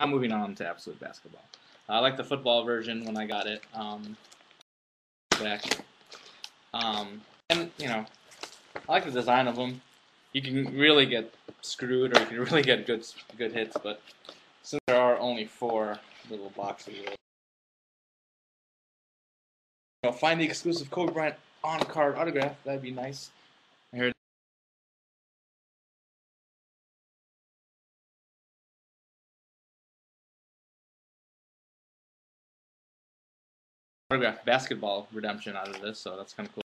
I'm moving on to absolute basketball. I like the football version when I got it back. And I like the design of them. You can really get screwed, or you can really get good hits. But since there are only 4 little boxes, find the exclusive Kobe Bryant on-card autograph. That'd be nice. I heard autograph basketball redemption out of this, so that's kind of cool.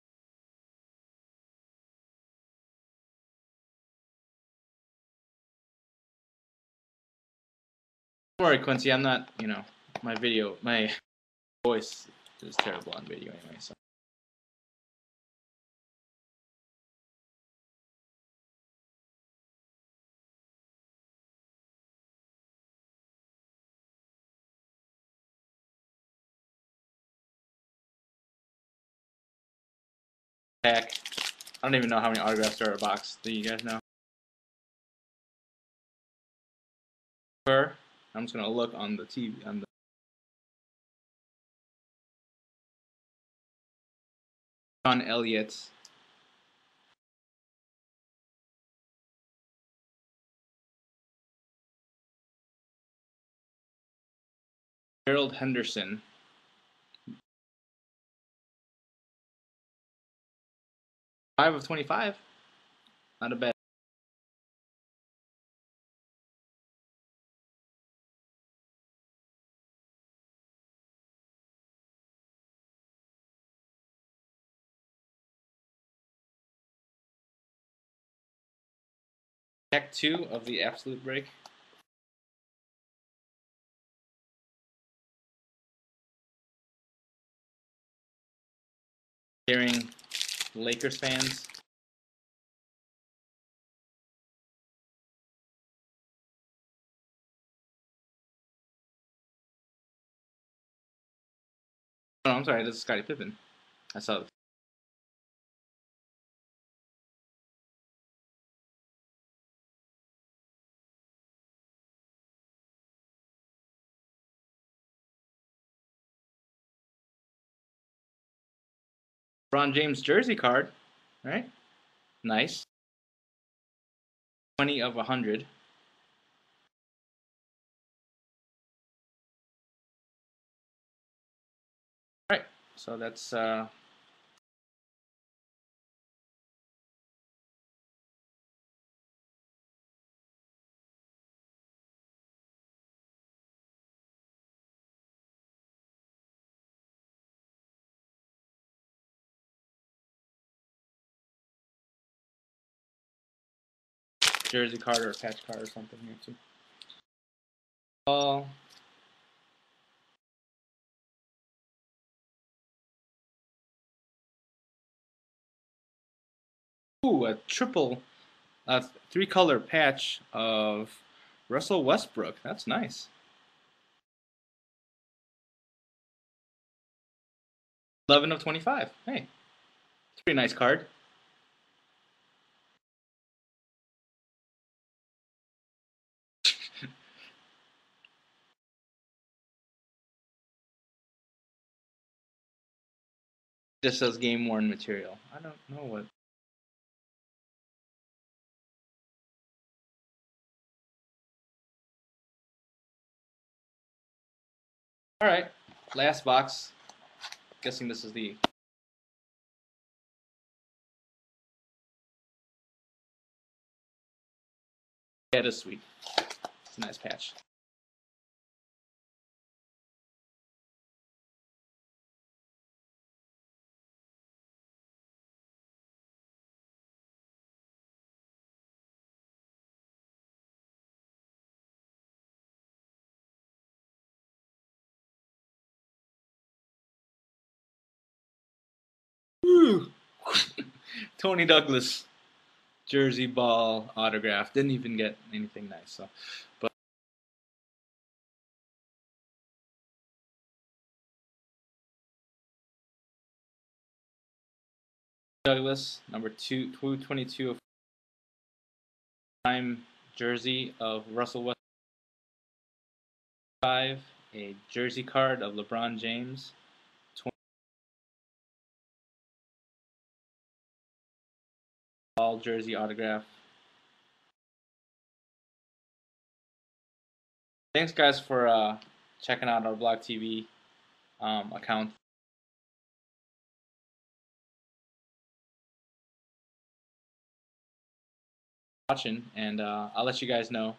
Don't worry, Quincy. I'm not. My voice is terrible on video anyway. So. Pack. I don't even know how many autographs there are in a box. Do you guys know? I'm just gonna look on the TV on the John Elliott. Gerald Henderson. 5 of 25. Not a bad. Pack 2 of the absolute break. Hearing Lakers fans. Oh, I'm sorry, this is Scottie Pippen. I saw it. LeBron James jersey card, right? Nice. 20 of 100. All right, so that's jersey card or a patch card or something here too. Ooh, a triple, 3-color patch of Russell Westbrook. That's nice. 11 of 25. Hey, it's a pretty nice card. Just says game worn material. I don't know what. All right, last box. Guessing this is the. Yeah, it is sweet. It's a nice patch. Woo! Tony Douglas jersey ball autograph. Didn't even get anything nice. So, but Douglas number 222 of time jersey of Russell Westbrook. 5, a jersey card of LeBron James. 20 jersey autograph. Thanks, guys, for checking out our BlogTV account. Watching, and I'll let you guys know